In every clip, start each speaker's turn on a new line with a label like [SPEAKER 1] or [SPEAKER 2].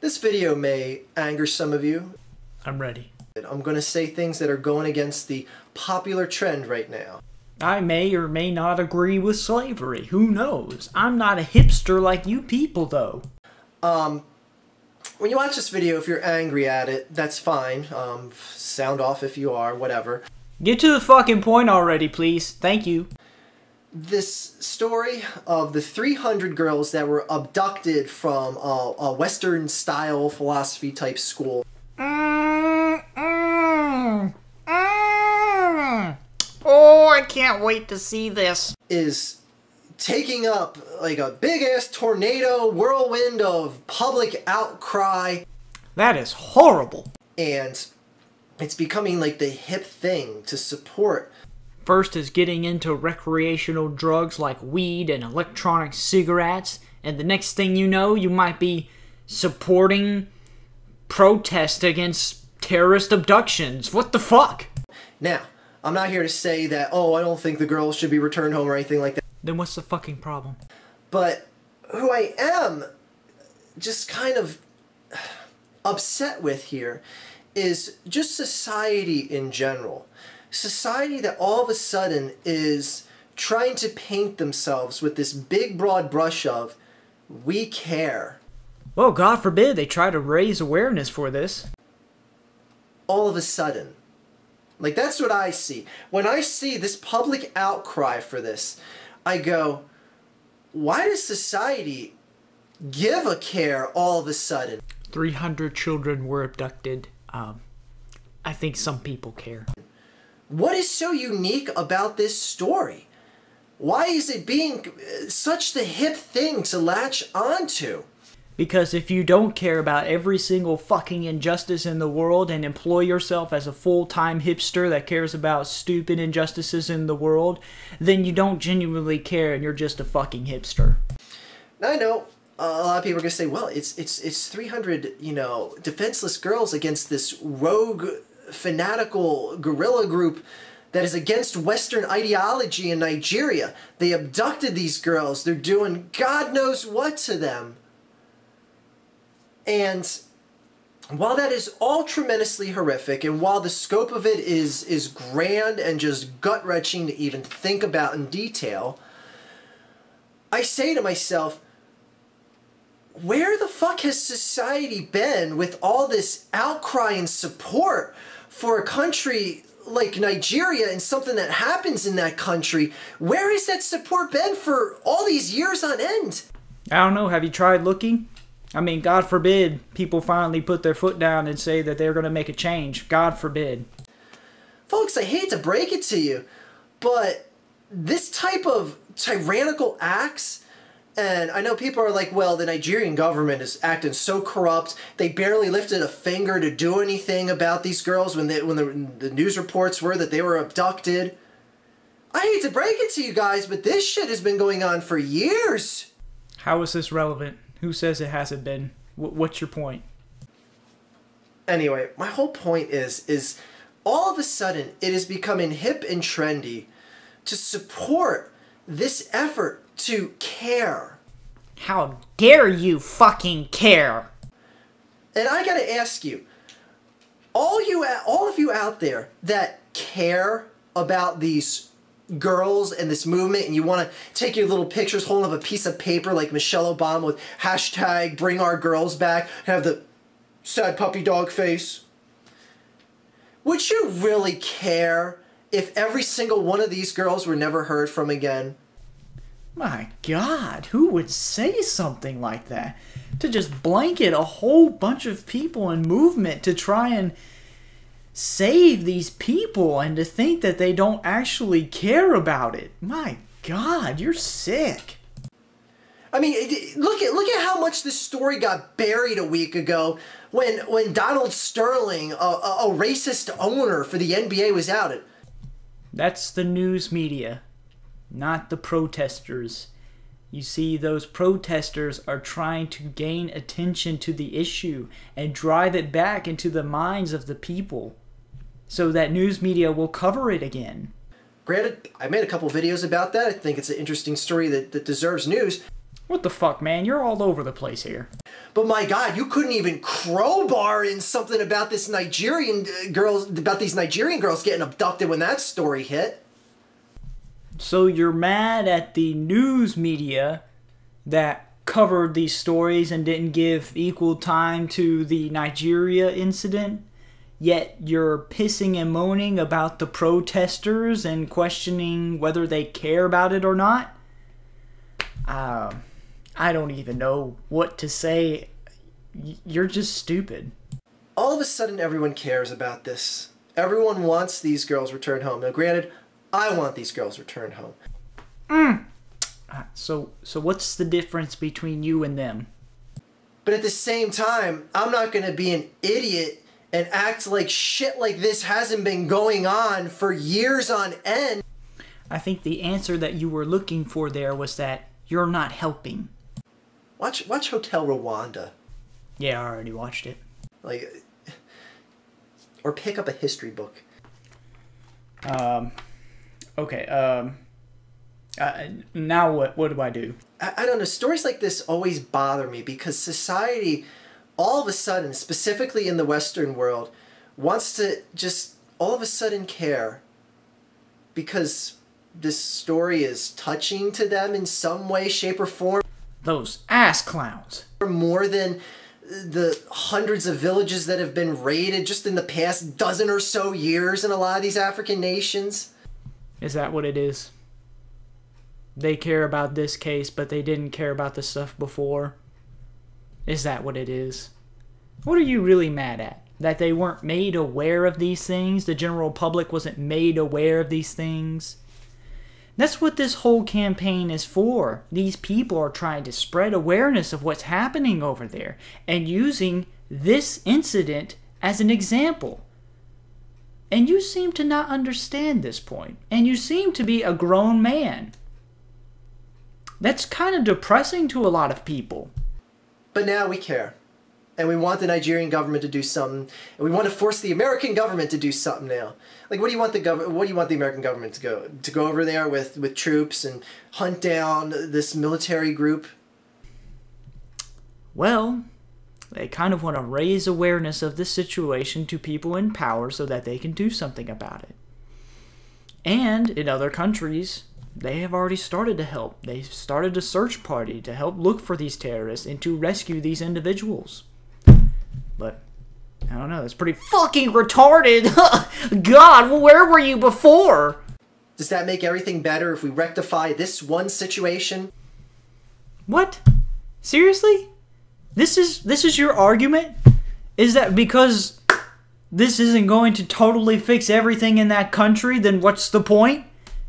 [SPEAKER 1] This video may anger some of you.
[SPEAKER 2] I'm ready.
[SPEAKER 1] I'm going to say things that are going against the popular trend right now.
[SPEAKER 2] I may or may not agree with slavery. Who knows? I'm not a hipster like you people, though.
[SPEAKER 1] When you watch this video, if you're angry at it, that's fine. Sound off if you are, whatever.
[SPEAKER 2] Get to the fucking point already, please. Thank you.
[SPEAKER 1] This story of the 300 girls that were abducted from a Western-style philosophy-type school.
[SPEAKER 2] Oh, I can't wait to see this.
[SPEAKER 1] Is taking up like a big-ass tornado whirlwind of public outcry.
[SPEAKER 2] That is horrible.
[SPEAKER 1] And it's becoming like the hip thing to support.
[SPEAKER 2] First is getting into recreational drugs like weed and electronic cigarettes, and the next thing you know, you might be supporting protest against terrorist abductions. What the fuck?
[SPEAKER 1] Now, I'm not here to say that, oh, I don't think the girls should be returned home or anything like that.
[SPEAKER 2] Then what's the fucking problem?
[SPEAKER 1] But who I am just kind of upset with here is just society in general. Society that all of a sudden is trying to paint themselves with this big broad brush of, we care.
[SPEAKER 2] Well, God forbid they try to raise awareness for this.
[SPEAKER 1] All of a sudden. Like, that's what I see. When I see this public outcry for this, I go, why does society give a care all of a sudden?
[SPEAKER 2] 300 children were abducted. I think some people care.
[SPEAKER 1] What is so unique about this story? Why is it being such the hip thing to latch onto?
[SPEAKER 2] Because if you don't care about every single fucking injustice in the world and employ yourself as a full-time hipster that cares about stupid injustices in the world, then you don't genuinely care and you're just a fucking hipster.
[SPEAKER 1] Now, I know a lot of people are going to say, well, it's 300, you know, defenseless girls against this rogue, fanatical guerrilla group that is against Western ideology in Nigeria. They abducted these girls. They're doing God knows what to them. And while that is all tremendously horrific, and while the scope of it is grand and just gut-wrenching to even think about in detail, I say to myself, where the fuck has society been with all this outcry and support for a country like Nigeria and something that happens in that country? Where has that support been for all these years on end?
[SPEAKER 2] I don't know. Have you tried looking? I mean, God forbid people finally put their foot down and say that they're going to make a change. God forbid.
[SPEAKER 1] Folks, I hate to break it to you, but this type of tyrannical acts, and I know people are like, well, the Nigerian government is acting so corrupt, they barely lifted a finger to do anything about these girls when the news reports were that they were abducted. I hate to break it to you guys, but this shit has been going on for years.
[SPEAKER 2] How is this relevant? Who says it hasn't been? What's your point?
[SPEAKER 1] Anyway, my whole point is all of a sudden it is becoming hip and trendy to support this effort to care.
[SPEAKER 2] How dare you fucking care?
[SPEAKER 1] And I gotta ask you, all of you out there that care about these girls and this movement, and you want to take your little pictures holding up a piece of paper like Michelle Obama with hashtag bring our girls back, have the sad puppy dog face. Would you really care if every single one of these girls were never heard from again?
[SPEAKER 2] My God, who would say something like that? To just blanket a whole bunch of people and movement to try and save these people, and to think that they don't actually care about it. My God, you're sick.
[SPEAKER 1] I mean, look at how much this story got buried a week ago when Donald Sterling, a racist owner for the NBA, was outed.
[SPEAKER 2] That's the news media, not the protesters. You see, those protesters are trying to gain attention to the issue and drive it back into the minds of the people, so that news media will cover it again.
[SPEAKER 1] Granted, I made a couple videos about that. I think it's an interesting story that deserves news.
[SPEAKER 2] What the fuck, man? You're all over the place here.
[SPEAKER 1] But my God, you couldn't even crowbar in something about this Nigerian about these Nigerian girls getting abducted when that story hit.
[SPEAKER 2] So you're mad at the news media that covered these stories and didn't give equal time to the Nigeria incident? Yet you're pissing and moaning about the protesters and questioning whether they care about it or not? I don't even know what to say. You're just stupid.
[SPEAKER 1] All of a sudden, everyone cares about this. Everyone wants these girls returned home. Now, granted, I want these girls returned home.
[SPEAKER 2] So what's the difference between you and them?
[SPEAKER 1] But at the same time, I'm not going to be an idiot and act like shit like this hasn't been going on for years on end.
[SPEAKER 2] I think the answer that you were looking for there was that you're not helping.
[SPEAKER 1] Watch Hotel Rwanda.
[SPEAKER 2] Yeah, I already watched it.
[SPEAKER 1] Like, or pick up a history book.
[SPEAKER 2] Okay, now what do I do?
[SPEAKER 1] I don't know, stories like this always bother me because society, all of a sudden, specifically in the Western world, wants to just all of a sudden care because this story is touching to them in some way, shape, or form.
[SPEAKER 2] Those ass clowns.
[SPEAKER 1] More than the hundreds of villages that have been raided just in the past dozen or so years in a lot of these African nations.
[SPEAKER 2] Is that what it is? They care about this case, but they didn't care about the stuff before? Is that what it is? What are you really mad at? That they weren't made aware of these things? The general public wasn't made aware of these things? That's what this whole campaign is for. These people are trying to spread awareness of what's happening over there and using this incident as an example. And you seem to not understand this point. And you seem to be a grown man. That's kind of depressing to a lot of people.
[SPEAKER 1] But now we care. And we want the Nigerian government to do something. And we want to force the American government to do something now. Like, what do you want the American government to go? To go over there with troops and hunt down this military group?
[SPEAKER 2] Well, they kind of want to raise awareness of this situation to people in power so that they can do something about it. And in other countries, they have already started to help. They started a search party to help look for these terrorists and to rescue these individuals. But I don't know, that's pretty fucking retarded. God, well, where were you before?
[SPEAKER 1] Does that make everything better if we rectify this one situation?
[SPEAKER 2] What? Seriously? This is your argument? Is that because this isn't going to totally fix everything in that country, then what's the point?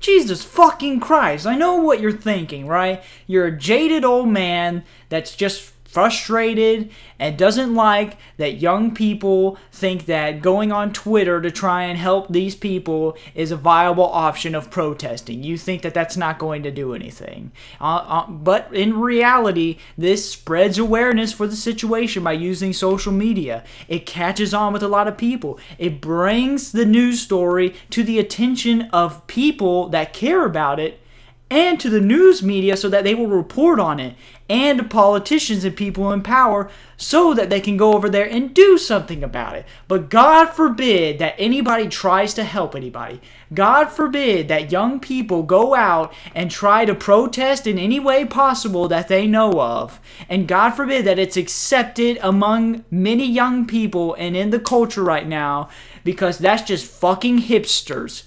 [SPEAKER 2] Jesus fucking Christ, I know what you're thinking, right? You're a jaded old man that's just frustrated and doesn't like that young people think that going on Twitter to try and help these people is a viable option of protesting. You think that that's not going to do anything. But in reality, this spreads awareness for the situation by using social media. It catches on with a lot of people. It brings the news story to the attention of people that care about it and to the news media so that they will report on it, and to politicians and people in power so that they can go over there and do something about it. But God forbid that anybody tries to help anybody. God forbid that young people go out and try to protest in any way possible that they know of. And God forbid that it's accepted among many young people and in the culture right now, because that's just fucking hipsters.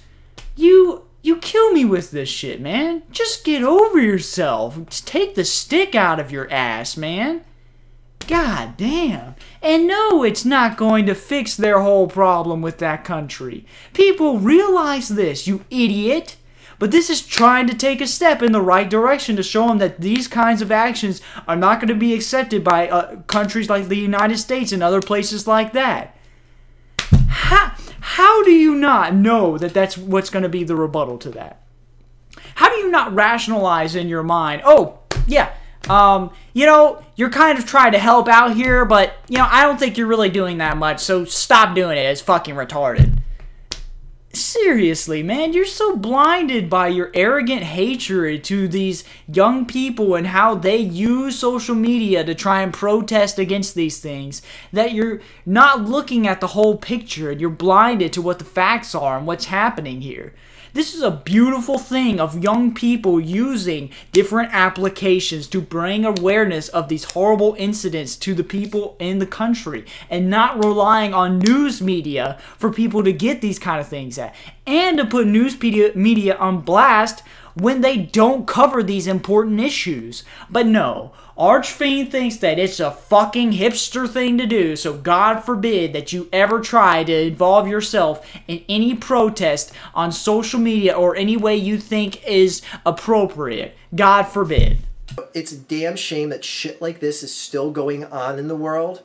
[SPEAKER 2] You kill me with this shit, man. Just get over yourself. Just take the stick out of your ass, man. God damn. And no, it's not going to fix their whole problem with that country. People realize this, you idiot. But this is trying to take a step in the right direction to show them that these kinds of actions are not going to be accepted by countries like the United States and other places like that. How do you not know that that's what's going to be the rebuttal to that? How do you not rationalize in your mind, oh, yeah, you're kind of trying to help out here, but, I don't think you're really doing that much, so stop doing it. It's fucking retarded. Seriously, man, you're so blinded by your arrogant hatred to these young people and how they use social media to try and protest against these things that you're not looking at the whole picture and you're blinded to what the facts are and what's happening here. This is a beautiful thing of young people using different applications to bring awareness of these horrible incidents to the people in the country and not relying on news media for people to get these kind of things at, and to put news media on blast when they don't cover these important issues. But no, Thearchfiend thinks that it's a fucking hipster thing to do, so God forbid that you ever try to involve yourself in any protest on social media or any way you think is appropriate. God forbid.
[SPEAKER 1] It's a damn shame that shit like this is still going on in the world.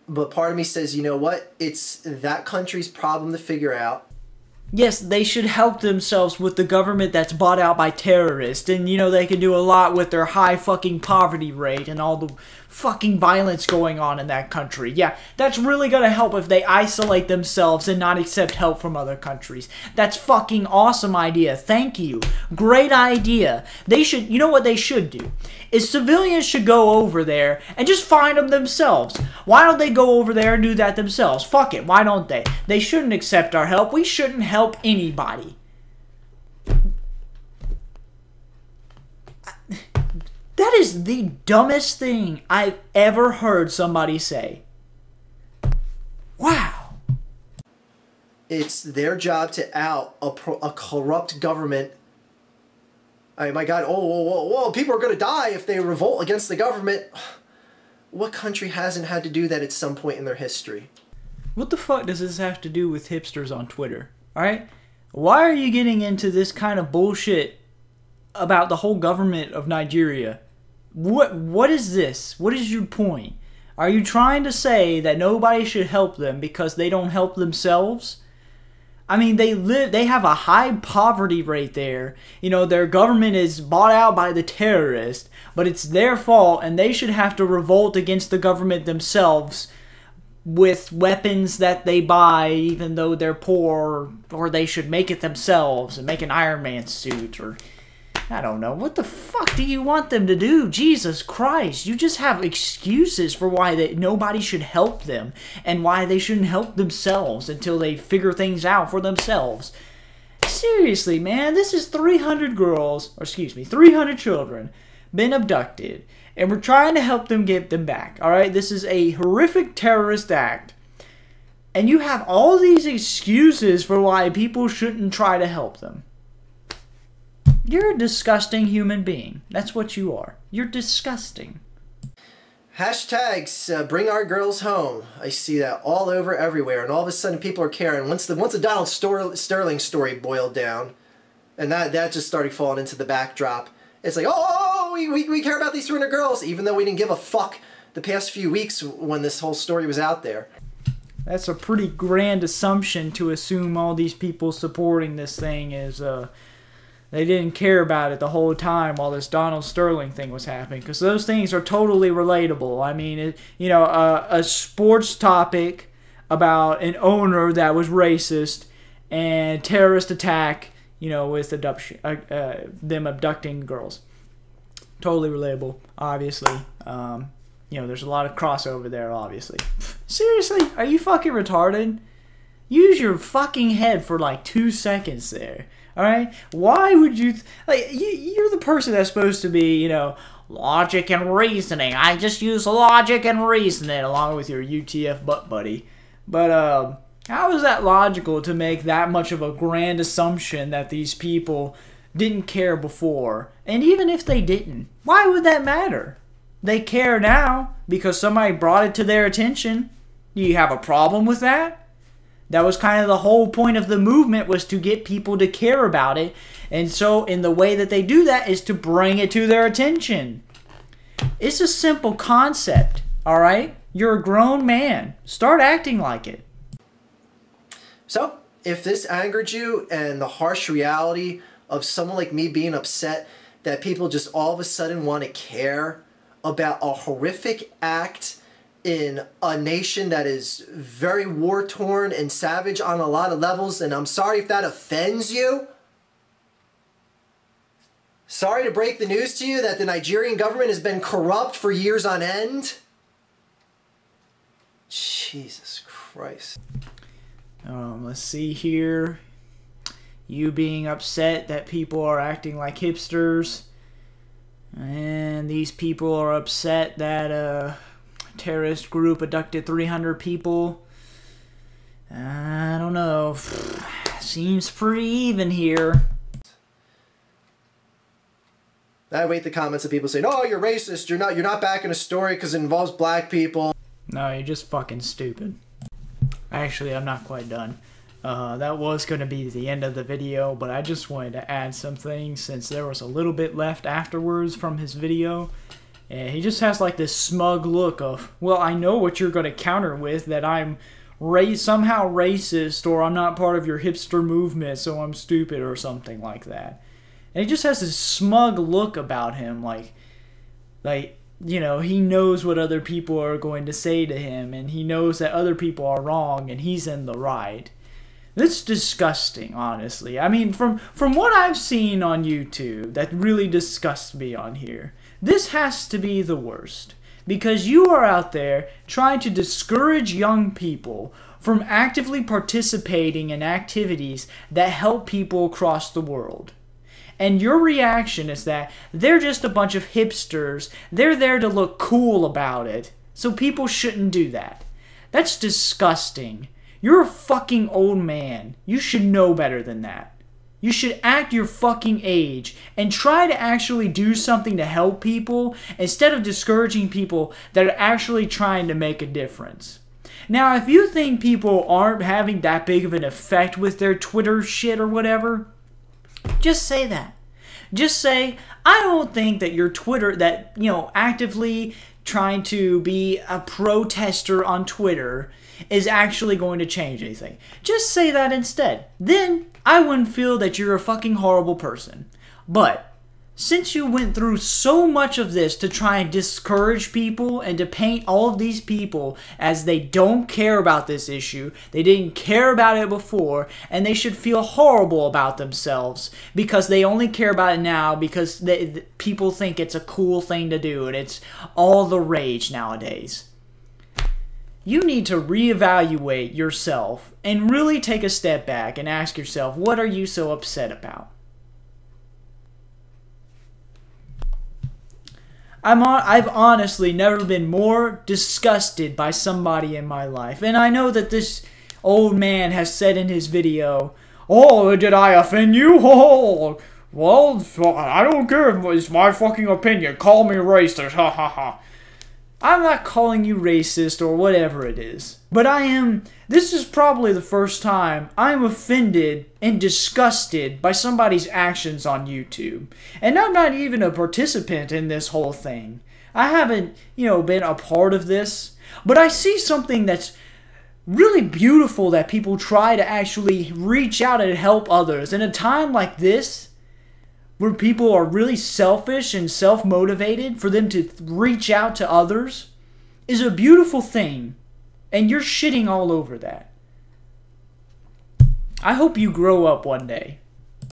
[SPEAKER 1] But part of me says, you know what? It's that country's problem to figure out.
[SPEAKER 2] Yes, they should help themselves with the government that's bought out by terrorists. And, you know, they can do a lot with their high fucking poverty rate and all the fucking violence going on in that country. Yeah, that's really gonna help if they isolate themselves and not accept help from other countries. That's fucking awesome idea. Thank you. Great idea. They should, you know what they should do? Is civilians should go over there and just find them themselves. Why don't they go over there and do that themselves? Fuck it, why don't they? They shouldn't accept our help. We shouldn't help anybody. That is the dumbest thing I've ever heard somebody say. Wow.
[SPEAKER 1] It's their job to out a corrupt government. I mean, my God, oh, people are going to die if they revolt against the government. What country hasn't had to do that at some point in their history?
[SPEAKER 2] What the fuck does this have to do with hipsters on Twitter? Alright? Why are you getting into this kind of bullshit about the whole government of Nigeria? What is this? What is your point? Are you trying to say that nobody should help them because they don't help themselves? I mean, they have a high poverty rate there. You know, their government is bought out by the terrorists, but it's their fault and they should have to revolt against the government themselves with weapons that they buy even though they're poor, or they should make it themselves and make an Iron Man suit, or I don't know. What the fuck do you want them to do? Jesus Christ. You just have excuses for why nobody should help them and why they shouldn't help themselves until they figure things out for themselves. Seriously, man. This is 300 girls, or excuse me, 300 children been abducted. And we're trying to help them get them back. Alright? This is a horrific terrorist act. And you have all these excuses for why people shouldn't try to help them. You're a disgusting human being. That's what you are. You're disgusting.
[SPEAKER 1] Hashtags, bring our girls home. I see that all over everywhere, and all of a sudden people are caring. Once the Donald Sterling story boiled down, and that just started falling into the backdrop, it's like, oh, we care about these 300 girls, even though we didn't give a fuck the past few weeks when this whole story was out there.
[SPEAKER 2] That's a pretty grand assumption to assume all these people supporting this thing is, they didn't care about it the whole time while this Donald Sterling thing was happening, because those things are totally relatable. I mean, a sports topic about an owner that was racist and terrorist attack, with them abducting girls. Totally relatable, obviously. There's a lot of crossover there, obviously. Seriously, are you fucking retarded? Use your fucking head for like 2 seconds there. Alright? Why would you... you're the person that's supposed to be, logic and reasoning. I just use logic and reasoning along with your UTF butt buddy. But, how is that logical to make that much of a grand assumption that these people didn't care before? And even if they didn't, why would that matter? They care now because somebody brought it to their attention. Do you have a problem with that? That was kind of the whole point of the movement, was to get people to care about it. And so, in the way that they do that is to bring it to their attention. It's a simple concept, alright? You're a grown man. Start acting like it.
[SPEAKER 1] So, if this angered you and the harsh reality of someone like me being upset that people just all of a sudden want to care about a horrific act in a nation that is very war-torn and savage on a lot of levels, and I'm sorry if that offends you. Sorry to break the news to you that the Nigerian government has been corrupt for years on end. Jesus Christ.
[SPEAKER 2] Let's see here. You being upset that people are acting like hipsters. And these people are upset that a terrorist group abducted 300 people. I don't know. Seems pretty even here.
[SPEAKER 1] I wait the comments of people saying, "Oh, you're racist. You're not backing a story because it involves black people."
[SPEAKER 2] No, you're just fucking stupid. Actually, I'm not quite done. That was going to be the end of the video, but I just wanted to add some things since there was a little bit left afterwards from his video. And he just has like this smug look of, well, I know what you're going to counter with, that I'm somehow racist, or I'm not part of your hipster movement, so I'm stupid, or something like that. And he just has this smug look about him, like, you know, he knows what other people are going to say to him, and he knows that other people are wrong, and he's in the right. It's disgusting, honestly. I mean, from what I've seen on YouTube, that really disgusts me on here. This has to be the worst. Because you are out there trying to discourage young people from actively participating in activities that help people across the world. And your reaction is that they're just a bunch of hipsters. They're there to look cool about it. So people shouldn't do that. That's disgusting. You're a fucking old man. You should know better than that. You should act your fucking age and try to actually do something to help people instead of discouraging people that are actually trying to make a difference. Now, if you think people aren't having that big of an effect with their Twitter shit or whatever, just say that. Just say, I don't think that your Twitter, that, you know, actively trying to be a protester on Twitter is actually going to change anything. Just say that instead. Then I wouldn't feel that you're a fucking horrible person. But since you went through so much of this to try and discourage people and to paint all of these people as they don't care about this issue, they didn't care about it before, and they should feel horrible about themselves because they only care about it now because people think it's a cool thing to do and it's all the rage nowadays. You need to reevaluate yourself and really take a step back and ask yourself, what are you so upset about? I've honestly never been more disgusted by somebody in my life. And I know that this old man has said in his video, "Oh, did I offend you? Oh, well, I don't care. It's my fucking opinion. Call me racist. Ha ha ha." I'm not calling you racist or whatever it is. But this is probably the first time I'm offended and disgusted by somebody's actions on YouTube. And I'm not even a participant in this whole thing. I haven't, been a part of this. But I see something that's really beautiful, that people try to actually reach out and help others. In a time like this, where people are really selfish and self-motivated, for them to reach out to others is a beautiful thing. And you're shitting all over that. I hope you grow up one day